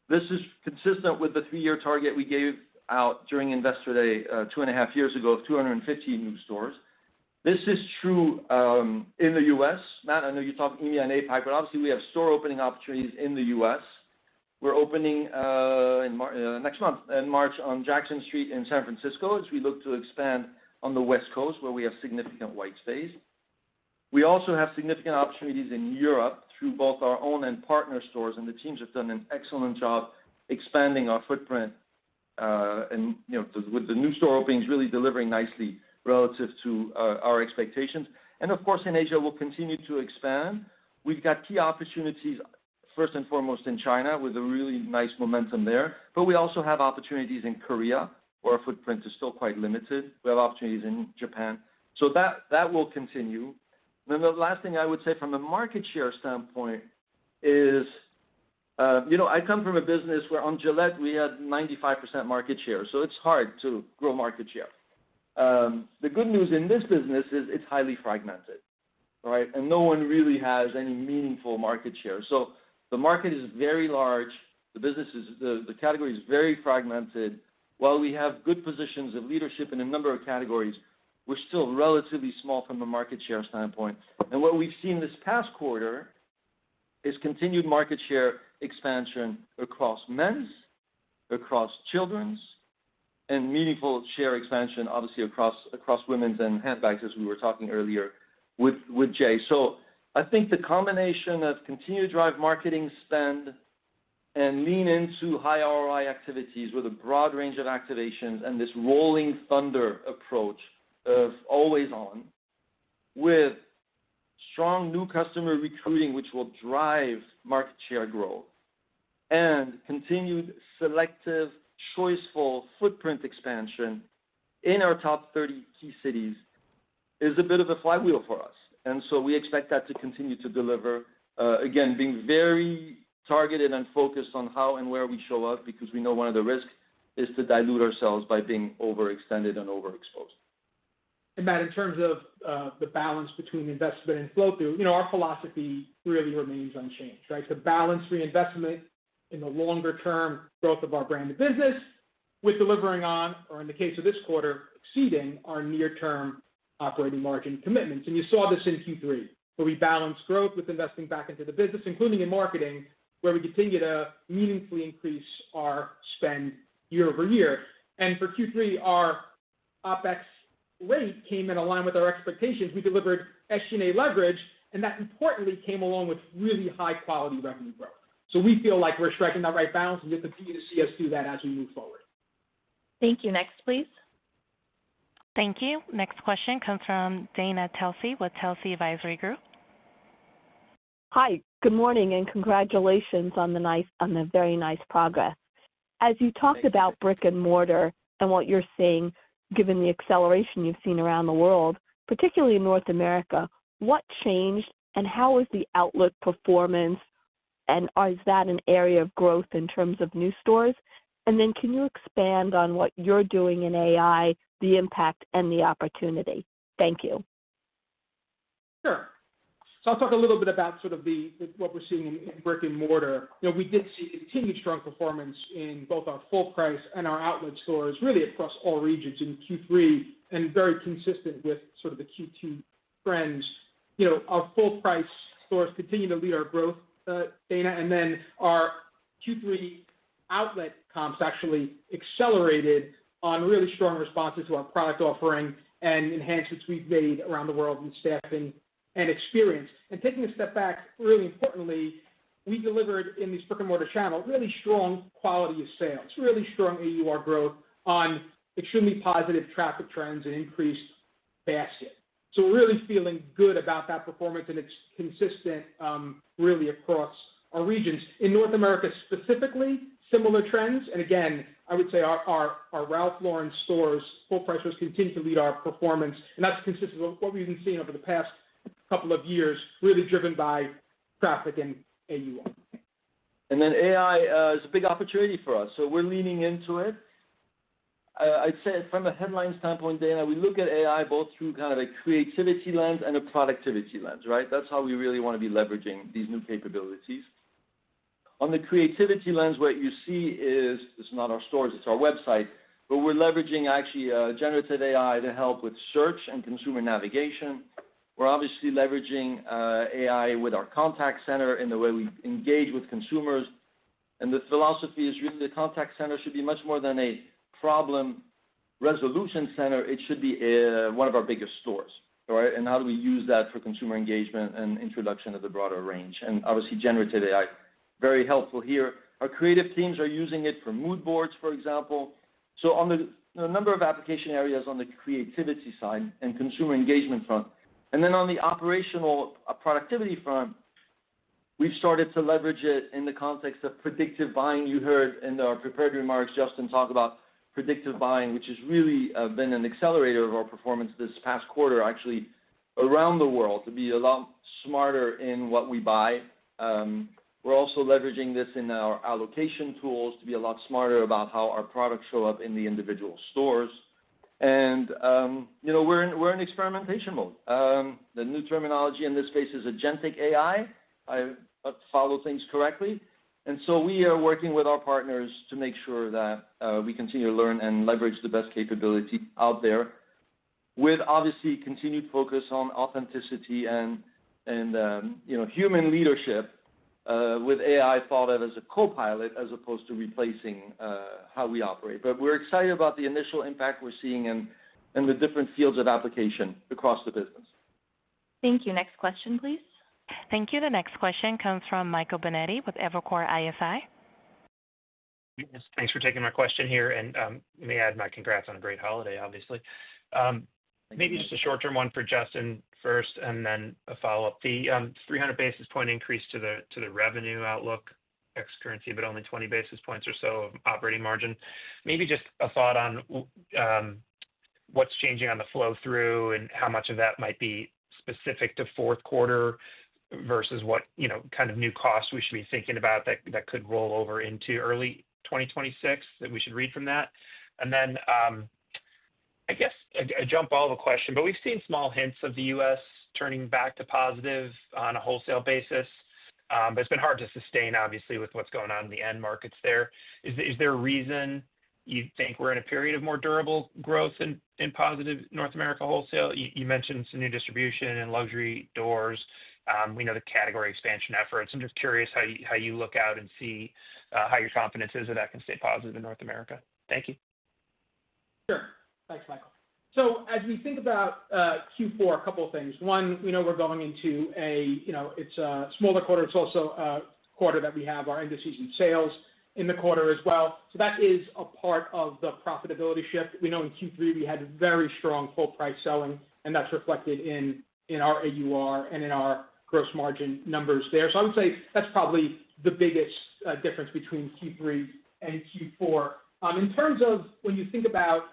This is consistent with the 3-year target we gave out during Investor Day 2.5 years ago of 250 new stores. This is true in the U.S. Matt, I know you talk EMEA and APAC, but obviously we have store opening opportunities in the U.S. We're opening next month in March on Jackson Street in San Francisco as we look to expand on the West Coast where we have significant white space. We also have significant opportunities in Europe through both our own and partner stores, and the teams have done an excellent job expanding our footprint and with the new store openings really delivering nicely relative to our expectations. And of course in Asia we'll continue to expand. We've got key opportunities first and foremost in China with a really nice momentum there. But we also have opportunities in Korea where our footprint is still quite limited. We have opportunities in Japan. So that will continue. And then the last thing I would say from a market share standpoint is, I come from a business where on Gillette we had 95% market share. So it's hard to grow market share. The good news in this business is it's highly fragmented, right? And no one really has any meaningful market share. So the market is very large. The category is very fragmented. While we have good positions of leadership in a number of categories, we're still relatively small from a market share standpoint. And what we've seen this past quarter is continued market share expansion across men's, across children's, and meaningful share expansion, obviously, across women's and handbags, as we were talking earlier with Jay. So I think the combination of continue to drive marketing spend and lean into high ROI activities with a broad range of activations and this rolling thunder approach of always on with strong new customer recruiting, which will drive market share growth, and continued selective, choiceful footprint expansion in our top 30 key cities is a bit of a flywheel for us. And so we expect that to continue to deliver, again, being very targeted and focused on how and where we show up, because we know one of the risks is to dilute ourselves by being overextended and overexposed. And Matt, in terms of the balance between investment and flow through, our philosophy really remains unchanged, right? To balance reinvestment in the longer term growth of our brand and business with delivering on, or in the case of this quarter, exceeding our near term operating margin commitments. And you saw this in Q3, where we balanced growth with investing back into the business, including in marketing, where we continue to meaningfully increase our spend year over year. And for Q3, our OpEx rate came in line with our expectations. We delivered SG&A leverage, and that importantly came along with really high-quality revenue growth. So we feel like we're striking that right balance, and you'll continue to see us do that as we move forward. Thank you. Next, please. Thank you. Next question comes from Dana Telsey with Telsey Advisory Group. Hi, good morning, and congratulations on the very nice progress. As you talked about brick and mortar and what you're seeing, given the acceleration you've seen around the world, particularly in North America, what changed and how is the outlook performance, and is that an area of growth in terms of new stores? And then can you expand on what you're doing in AI, the impact and the opportunity? Thank you. Sure. So I'll talk a little bit about sort of what we're seeing in brick and mortar. We did see continued strong performance in both our full price and our outlet stores, really across all regions in Q3, and very consistent with sort of the Q2 trends. Our full price stores continue to lead our growth, Dana, and then our Q3 outlet comps actually accelerated on really strong responses to our product offering and enhancements we've made around the world in staffing and experience. And taking a step back, really importantly, we delivered in these brick and mortar channel really strong quality of sales, really strong AUR growth on extremely positive traffic trends and increased basket. So we're really feeling good about that performance, and it's consistent really across our regions. In North America specifically, similar trends. And again, I would say our Ralph Lauren stores, full price stores, continue to lead our performance, and that's consistent with what we've been seeing over the past couple of years, really driven by traffic and AUR. And then AI is a big opportunity for us, so we're leaning into it. I'd say from a headline standpoint, Dana, we look at AI both through kind of a creativity lens and a productivity lens, right? That's how we really want to be leveraging these new capabilities. On the creativity lens, what you see is, it's not our stores, it's our website, but we're leveraging actually generative AI to help with search and consumer navigation. We're obviously leveraging AI with our contact center in the way we engage with consumers. And the philosophy is really the contact center should be much more than a problem resolution center. It should be one of our biggest stores, all right? And how do we use that for consumer engagement and introduction of the broader range? And obviously generative AI, very helpful here. Our creative teams are using it for mood boards, for example. So on the number of application areas on the creativity side and consumer engagement front. And then on the operational productivity front, we've started to leverage it in the context of predictive buying. You heard in our prepared remarks, Justin talk about predictive buying, which has really been an accelerator of our performance this past quarter, actually around the world, to be a lot smarter in what we buy. We're also leveraging this in our allocation tools to be a lot smarter about how our products show up in the individual stores. And, we're in experimentation mode. The new terminology in this space is agentic AI. I follow things correctly. And so we are working with our partners to make sure that we continue to learn and leverage the best capability out there with obviously continued focus on authenticity and human leadership with AI thought of as a co-pilot as opposed to replacing how we operate. But we're excited about the initial impact we're seeing in the different fields of application across the business. Thank you. Next question, please. Thank you. The next question comes from Michael Binetti with Evercore ISI. Yes, thanks for taking my question here, and let me add my congrats on a great holiday, obviously. Maybe just a short-term one for Justin first, and then a follow-up. The 300 basis point increase to the revenue outlook, ex currency, but only 20 basis points or so of operating margin. Maybe just a thought on what's changing on the flow through and how much of that might be specific to fourth quarter versus what kind of new costs we should be thinking about that could roll over into early 2026 that we should read from that. And then I guess a jump ball of a question, but we've seen small hints of the U.S. turning back to positive on a wholesale basis, but it's been hard to sustain, obviously, with what's going on in the end markets there. Is there a reason you think we're in a period of more durable growth in positive North America wholesale? You mentioned some new distribution and luxury doors. We know the category expansion efforts. I'm just curious how you look out and see how your confidence is that can stay positive in North America. Thank you. Sure. Thanks, Michael. So as we think about Q4, a couple of things. One, we know we're going into it's a smaller quarter. It's also a quarter that we have our end of season sales in the quarter as well. So that is a part of the profitability shift. We know in Q3 we had very strong full price selling, and that's reflected in our AUR and in our gross margin numbers there. So I would say that's probably the biggest difference between Q3 and Q4. In terms of when you think about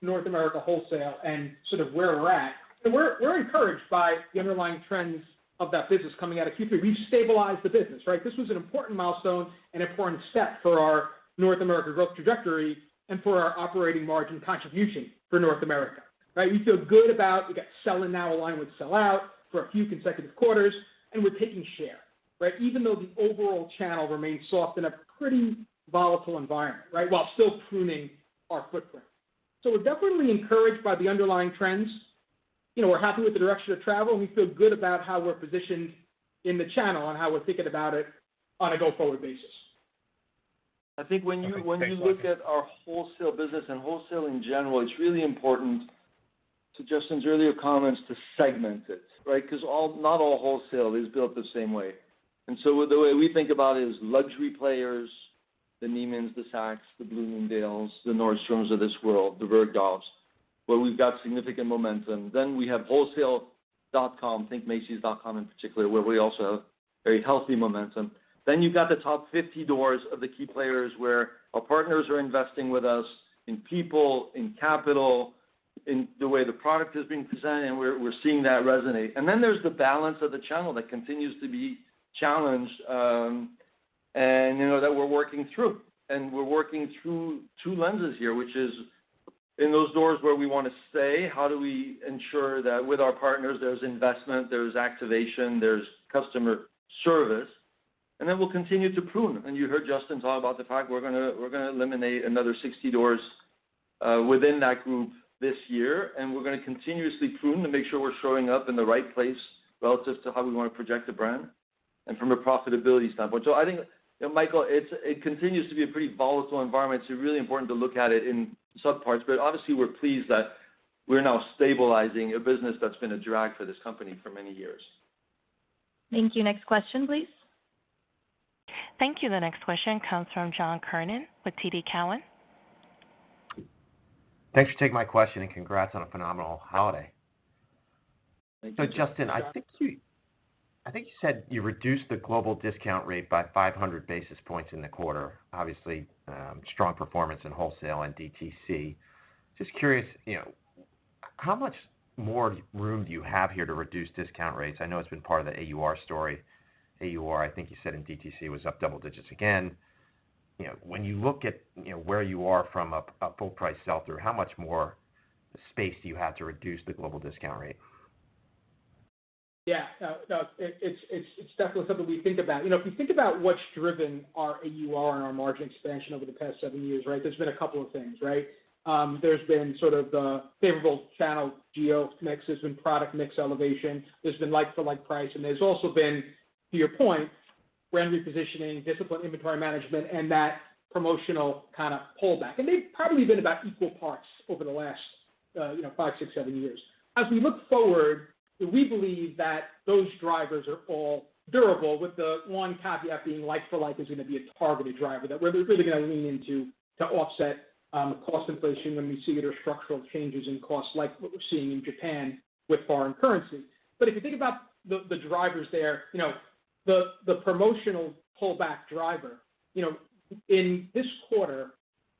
North America wholesale and sort of where we're at, we're encouraged by the underlying trends of that business coming out of Q3. We've stabilized the business, right? This was an important milestone, an important step for our North America growth trajectory and for our operating margin contribution for North America, right? We feel good about, we got sell-in now aligned with sell-out for a few consecutive quarters, and we're taking share, right? Even though the overall channel remains soft in a pretty volatile environment, right? While still pruning our footprint. So we're definitely encouraged by the underlying trends. We're happy with the direction of travel, and we feel good about how we're positioned in the channel and how we're thinking about it on a go-forward basis. I think when you look at our wholesale business and wholesale in general, it's really important, to Justin's earlier comments, to segment it, right? Because not all wholesale is built the same way. And so the way we think about it is luxury players, the Neiman's, the Saks, the Bloomingdale's, the Nordstroms of this world, the Bergdorf's, where we've got significant momentum. Then we have wholesale.com, think Macy's.com in particular, where we also have very healthy momentum. Then you've got the top 50 doors of the key players where our partners are investing with us in people, in capital, in the way the product is being presented, and we're seeing that resonate. And then there's the balance of the channel that continues to be challenged, and that we're working through. And we're working through two lenses here, which is in those doors where we want to stay, how do we ensure that with our partners there's investment, there's activation, there's customer service, and then we'll continue to prune. And you heard Justin talk about the fact we're going to eliminate another 60 doors within that group this year, and we're going to continuously prune to make sure we're showing up in the right place relative to how we want to project the brand and from a profitability standpoint. So I think, Michael, it continues to be a pretty volatile environment. It's really important to look at it in subparts, but obviously we're pleased that we're now stabilizing a business that's been a drag for this company for many years. Thank you. Next question, please. Thank you. The next question comes from John Kernan with TD Cowen. Thanks for taking my question, and congrats on a phenomenal holiday. Thank so, you. Justin, I think you said you reduced the global discount rate by 500 basis points in the quarter. Obviously, strong performance in wholesale and DTC. Just curious, how much more room do you have here to reduce discount rates? I know it's been part of the AUR story. AUR, I think you said in DTC was up double digits again. When you look at where you are from a full price sell-through, how much more space do you have to reduce the global discount rate? Yeah, no, it's definitely something we think about. If you think about what's driven our AUR and our margin expansion over the past 7 years, right? There's been a couple of things, right? There's been sort of the favorable channel geo mix. There's been product mix elevation. There's been like-for-like price, and there's also been, to your point, brand repositioning, disciplined inventory management, and that promotional kind of pullback. And they've probably been about equal parts over the last 5, 6, 7 years. As we look forward, we believe that those drivers are all durable, with the one caveat being like-for-like is going to be a targeted driver that we're really going to lean into to offset cost inflation when we see there are structural changes in costs like what we're seeing in Japan with foreign currency. But if you think about the drivers there, the promotional pullback driver, in this quarter,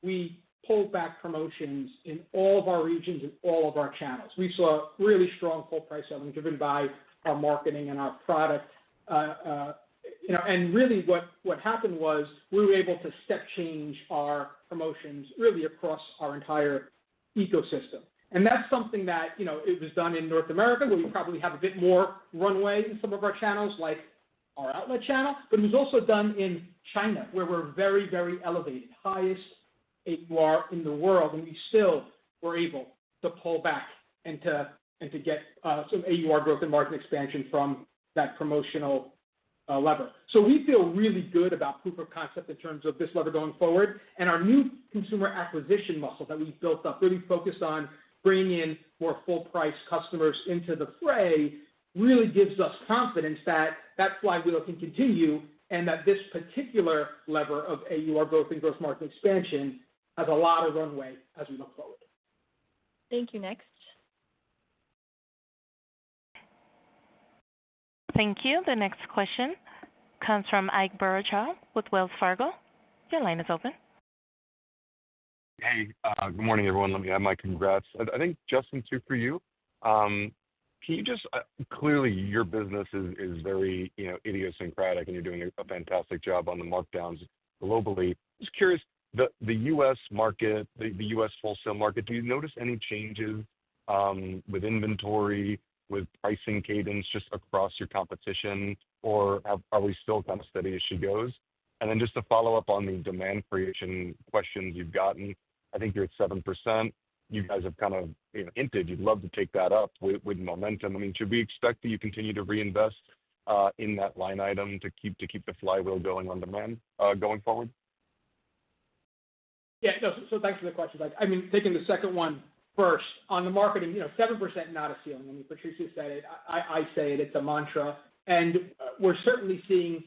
we pulled back promotions in all of our regions and all of our channels. We saw really strong full price selling driven by our marketing and our product. And really what happened was we were able to step change our promotions really across our entire ecosystem. And that's something that, it was done in North America, where we probably have a bit more runway in some of our channels, like our outlet channel, but it was also done in China, where we're very, very elevated, highest AUR in the world, and we still were able to pull back and to get some AUR growth and margin expansion from that promotional lever. So we feel really good about proof of concept in terms of this lever going forward, and our new consumer acquisition muscle that we've built up, really focused on bringing in more full-price customers into the fray, really gives us confidence that that flywheel can continue and that this particular lever of AUR growth and gross margin expansion has a lot of runway as we look forward. Thank you. Next. Thank you. The next question comes from Ike Boruchow with Wells Fargo. Your line is open. Hey, good morning, everyone. Let me add my congrats. I think, Justin, too, for you. Can you just clearly your business is very idiosyncratic, and you're doing a fantastic job on the markdowns globally. Just curious, the U.S. market, the U.S. wholesale market, do you notice any changes with inventory, with pricing cadence just across your competition, or are we still kind of steady as she goes? And then just to follow up on the demand creation questions you've gotten, I think you're at 7%. You guys have kind of hinted you'd love to take that up with momentum. I mean, should we expect that you continue to reinvest in that line item to keep the flywheel going on demand going forward? Yeah, no, so thanks for the question. I mean, taking the second one first, on the marketing, 7% not a ceiling. I mean, Patricia said it, I say it, it's a mantra. And we're certainly seeing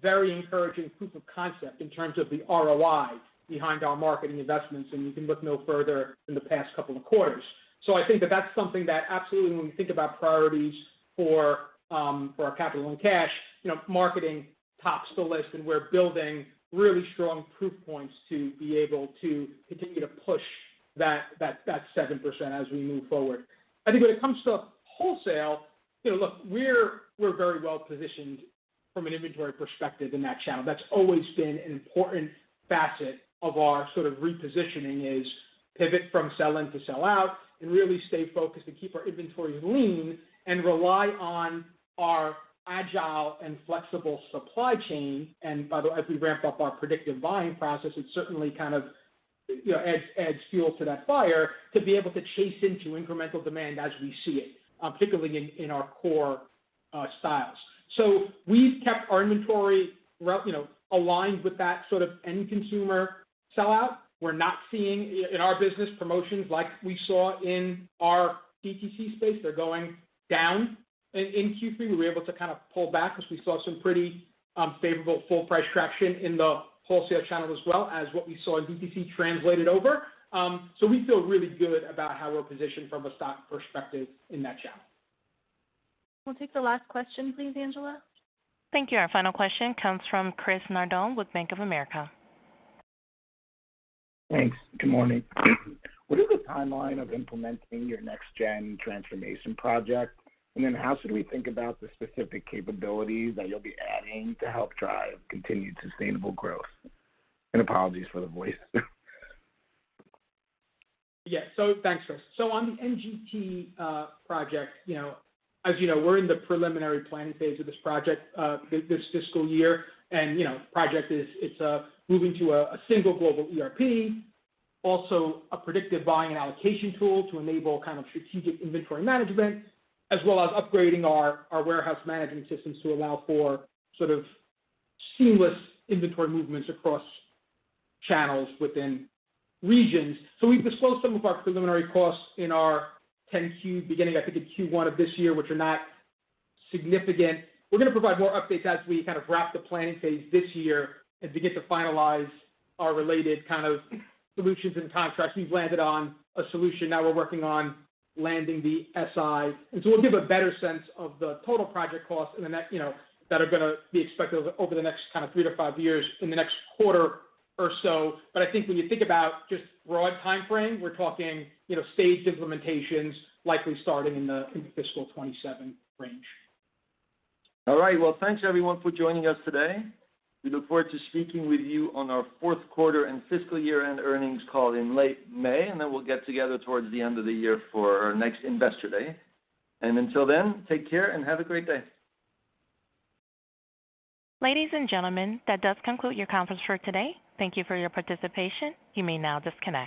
very encouraging proof of concept in terms of the ROI behind our marketing investments, and you can look no further than the past couple of quarters. So I think that that's something that absolutely, when we think about priorities for our capital and cash, marketing tops the list, and we're building really strong proof points to be able to continue to push that 7% as we move forward. I think when it comes to wholesale, look, we're very well positioned from an inventory perspective in that channel. That's always been an important facet of our sort of repositioning, is pivot from sell-in to sell-out and really stay focused and keep our inventories lean and rely on our agile and flexible supply chain. And by the way, as we ramp up our predictive buying process, it certainly kind of adds fuel to that fire to be able to chase into incremental demand as we see it, particularly in our core styles. So we've kept our inventory aligned with that sort of end consumer sellout. We're not seeing in our business promotions like we saw in our DTC space. They're going down in Q3. We were able to kind of pull back because we saw some pretty favorable full price traction in the wholesale channel as well as what we saw in DTC translated over. So we feel really good about how we're positioned from a stock perspective in that channel. We'll take the last question, please, Angela. Thank you. Our final question comes from Chris Nardone with Bank of America. Thanks. Good morning. What is the timeline of implementing your next-gen transformation project? And then how should we think about the specific capabilities that you'll be adding to help drive continued sustainable growth? And apologies for the voice. Yeah, so thanks, Chris. So on the NGT project, as you know, we're in the preliminary planning phase of this project this fiscal year. And, project it's moving to a single global ERP, also a predictive buying and allocation tool to enable kind of strategic inventory management, as well as upgrading our warehouse management systems to allow for sort of seamless inventory movements across channels within regions. So we've disclosed some of our preliminary costs in our 10Q beginning, I think, in Q1 of this year, which are not significant. We're going to provide more updates as we kind of wrap the planning phase this year and begin to finalize our related kind of solutions and contracts. We've landed on a solution. Now we're working on landing the SI. And so we'll give a better sense of the total project costs and that are going to be expected over the next kind of 3 to 5 years in the next quarter or so. But I think when you think about just broad time frame, we're talking, staged implementations likely starting in the fiscal 27 range. All right. Well, thanks everyone for joining us today. We look forward to speaking with you on our fourth quarter and fiscal year-end earnings call in late May, and then we'll get together towards the end of the year for our next Investor Day. And until then, take care and have a great day. Ladies and gentlemen, that does conclude your conference for today. Thank you for your participation. You may now disconnect.